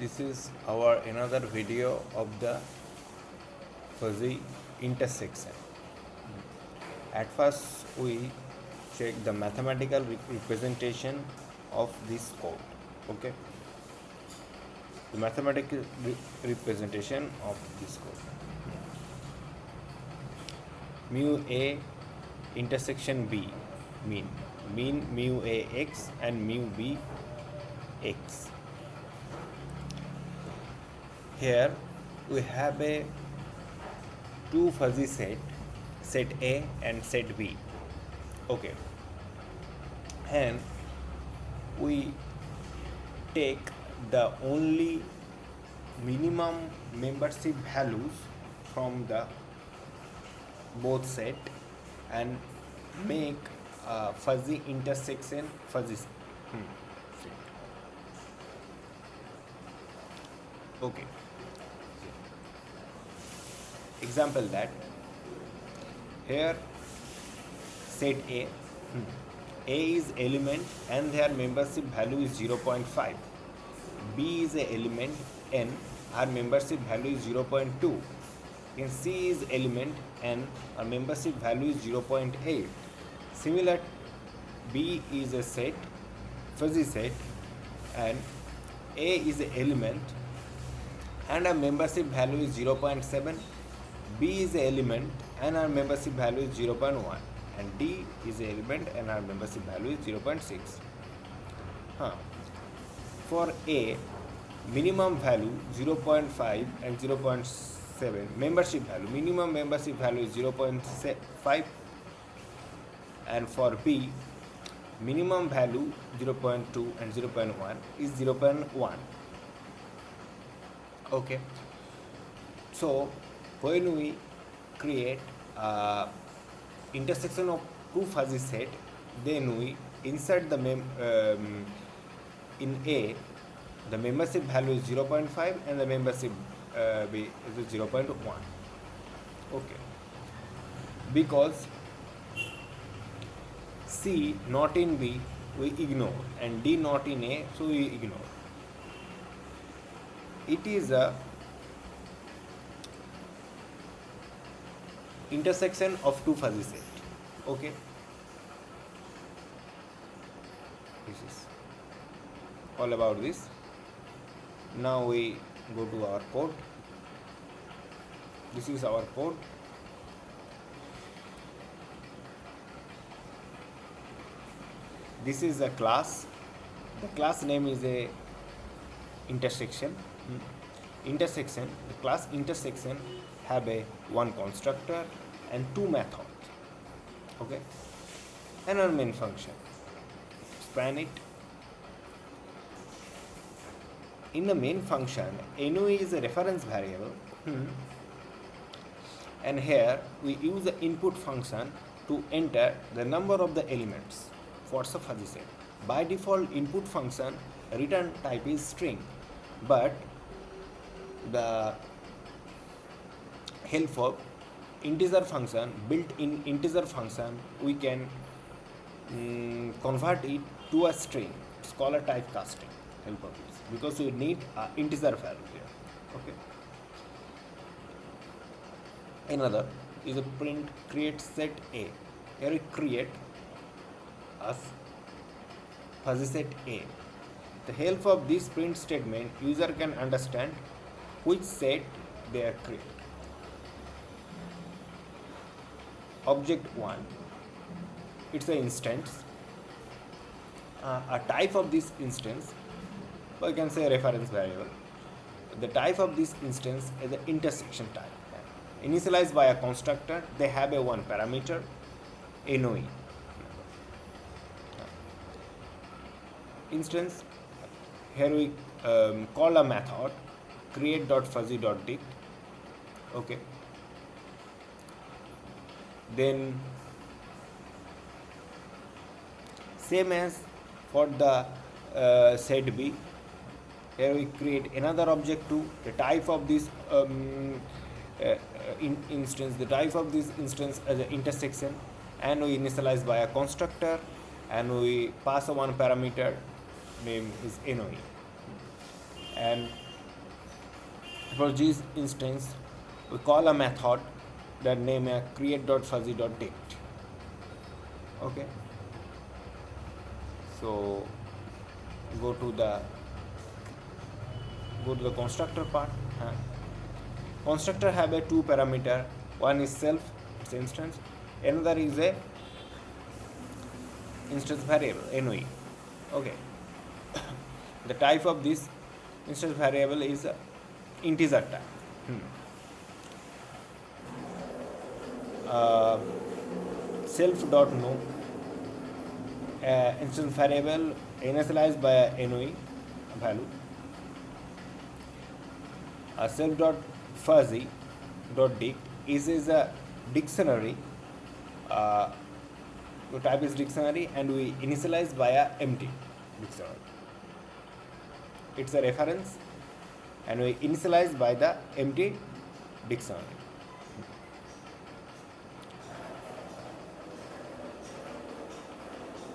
This is our another video of the fuzzy intersection. At first we check the mathematical representation of this code. Okay, the mathematical representation of this code. Mu a intersection b, mean mu a x and mu b x. Here we have a two fuzzy set A and set B. Okay, and we take the only minimum membership values from the both set and make a fuzzy intersection fuzzy set. Okay, example that here set A is element and their membership value is 0.5. B is a element n, our membership value is 0.2. And C is element and our membership value is 0.8. Similar, B is a set, fuzzy set, and A is an element and our membership value is 0.7. B is an element and our membership value is 0.1, and D is an element and our membership value is 0.6. For A, minimum value 0.5 and 0.7 membership value, minimum membership value is 0.5, and for B, minimum value 0.2 and 0.1 is 0.1. Okay, so when we create intersection of two fuzzy set, then we insert the in A the membership value is 0.5 and the membership B is 0.1. Okay, because C not in B we ignore and D not in A, so we ignore. It is a intersection of two fuzzy set. Okay, this is all about this. Now we go to our code. This is our code. This is a class. The class name is a intersection. Intersection, the class intersection have a one constructor and two methods. Okay, and our main function. Span it. In the main function, NO is a reference variable, and here we use the input function to enter the number of the elements for the fuzzy set. By default, input function return type is string, but the help of integer function, built-in integer function, we can convert it to a string. It's called a type casting. Help of this, because we need an integer value here. Okay. Another is a print create set A. Here we create a fuzzy set A. The help of this print statement, user can understand which set they are create. Object 1, it's an instance. A type of this instance, or you can say a reference variable. The type of this instance is the intersection type. Initialized by a constructor, they have a one parameter, NOE. Instance, here we call a method create.fuzzy.dict. Okay, then same as for the set B, here we create another object too. The type of this instance, the type of this instance as an intersection, and we initialize by a constructor and we pass a one parameter name is NOE. And For this instance, we call a method that name a create.fuzzy.date. Okay, so go to the constructor part. Constructor have a two parameter. One is self, its instance. Another is a instance variable, NOE. Okay. The type of this instance variable is a integer type. Self.no instance variable initialized by a NOE value. Self.fuzzy.dict is a dictionary. The type is dictionary and we initialize by a empty dictionary. It's a reference and we initialize by the empty dictionary.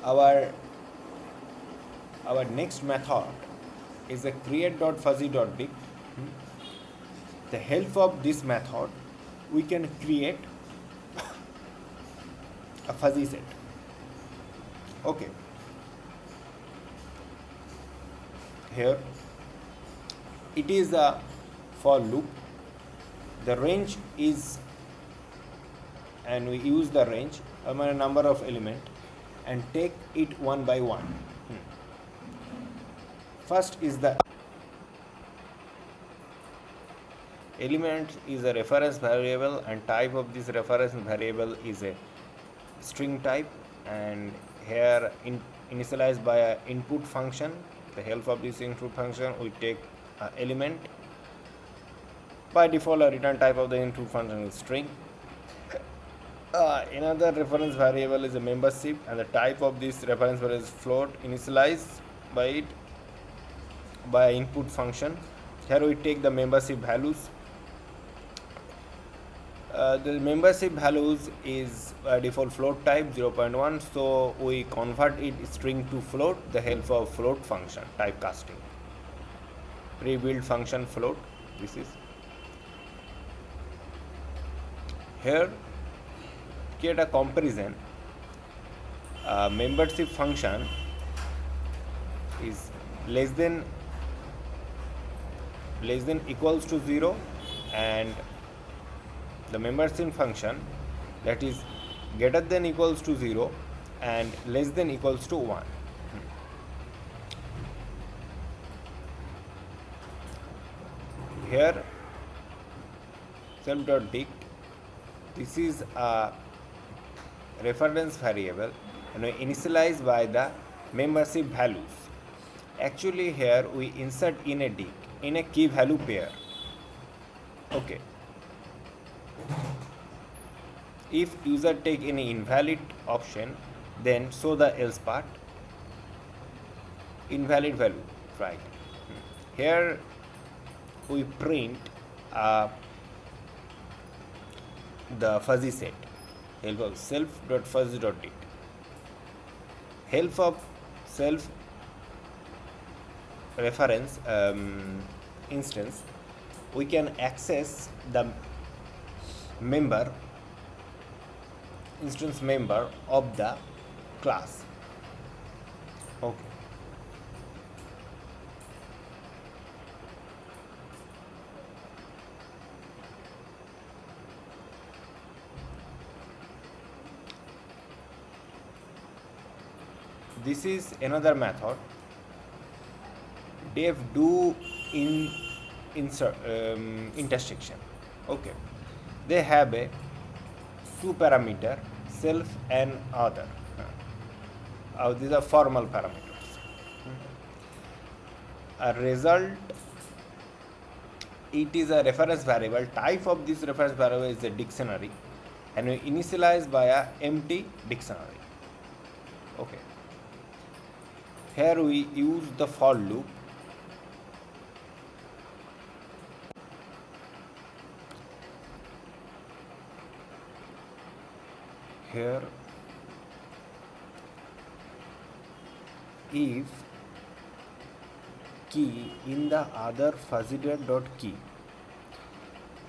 Our next method is a create.fuzzy.dict. The help of this method, we can create a fuzzy set. Okay. Here it is a for loop. The range is, and we use the range a number of element and take it one by one. First is the element is a reference variable and type of this reference variable is a string type, and here initialized by a input function. The help of this input function, we take element. By default, a return type of the input function is string. Another reference variable is a membership, and the type of this reference variable is float, initialized by it by input function. Here we take the membership values. The membership values is default float type 0.1, so we convert it string to float the help of float function type casting. Pre-built function float. This is here. Create a comparison. Membership function is less than equals to 0, and the membership function that is greater than equals to 0 and less than equals to 1. Here self.dict, this is a reference variable and we initialize by the membership values. Actually here we insert in a dict in a key value pair. Okay. If user take any invalid option, then show the else part. Invalid value, right? Here we print the fuzzy set. Help of self.fuzzy.dict. Help of self reference instance, we can access the member instance member of the class. Okay. This is another method. Def do in insert intersection. Okay. They have a two parameter, self and other. These are formal parameters. A result, it is a reference variable. Type of this reference variable is a dictionary and we initialize by a empty dictionary. Okay. Here we use the for loop. Here if key in the other fuzzy.key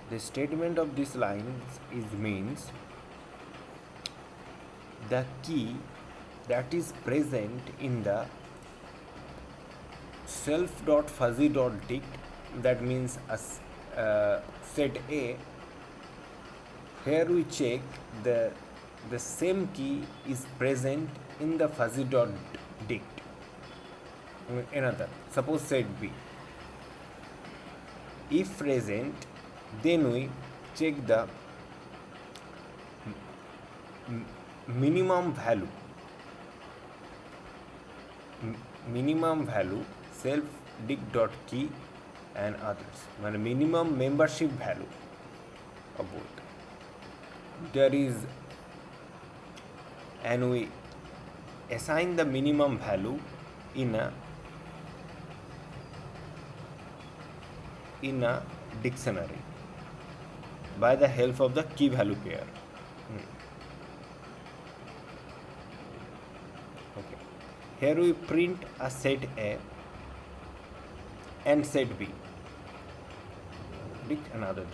The statement of this line is means the key that is present in the self.fuzzy.dict, that means set A. Here we check the same key is present in the fuzzy.dict. Another, suppose set B. If present, then we check the minimum value self dict dot key and others, minimum membership value of both there is, and we assign the minimum value in a dictionary by the help of the key value pair. Okay. Here we print a set A and set B. Dict another.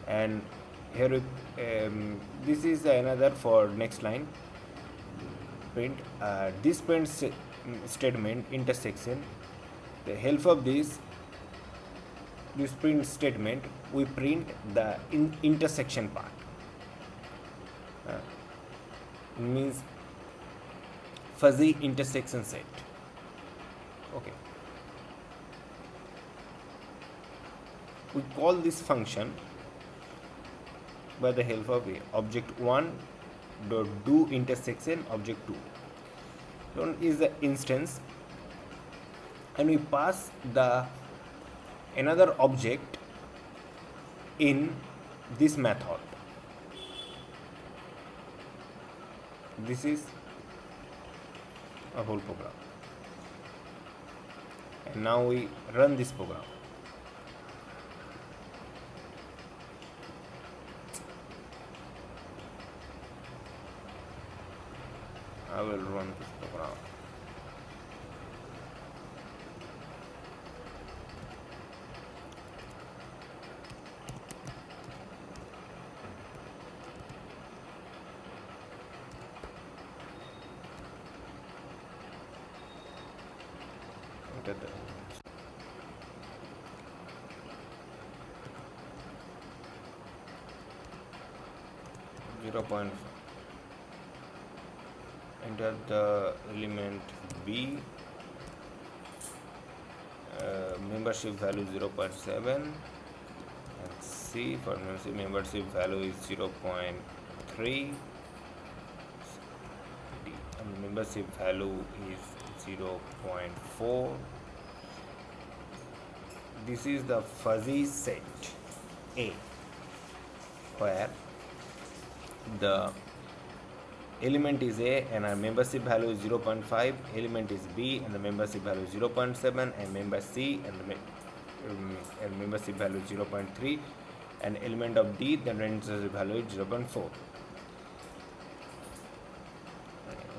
And here we, this is another for next line. Print this print statement intersection. The help of this print statement, we print the intersection part. Means fuzzy intersection set. Okay. We call this function by the help of object 1 dot do intersection object 2. So is the instance, and we pass the another object in this method. This is a whole program, and now we run this program. I will run this program. Enter the 0.5. Enter the element B, membership value 0.7, and C for membership value is 0.3, and membership value is 0.4. This is the fuzzy set A, where the element is A and our membership value is 0.5, element is B and the membership value is 0.7, and member C and the membership value is 0.3, and element of D, the membership value is 0.4.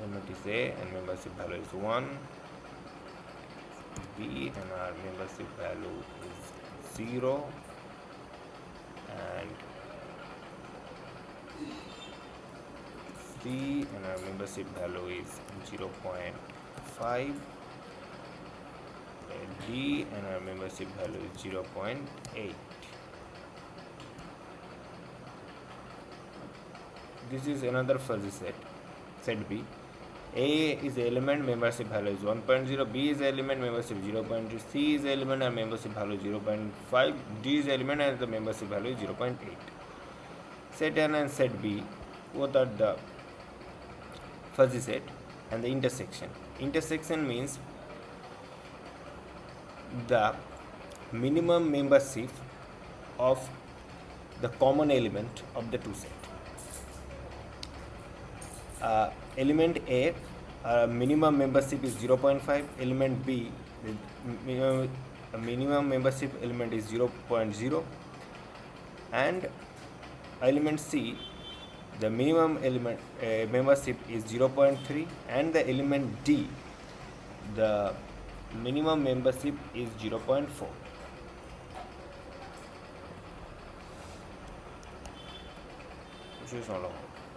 Element is A and membership value is 1, B and our membership value is 0, and C and our membership value is 0.5, D and our membership value is 0.8. This is another fuzzy set B. A is the element, membership value is 1.0, B is the element, membership 0.2, C is the element and membership value 0.5, D is the element and the membership value is 0.8. Set N and set B, both are the fuzzy set, and the intersection. Intersection means the minimum membership of the common element of the two sets. Element A, minimum membership is 0.5, element B, the minimum membership element is 0.0, and element C, the minimum element membership is 0.3, and the element D, the minimum membership is 0.4. just hold on.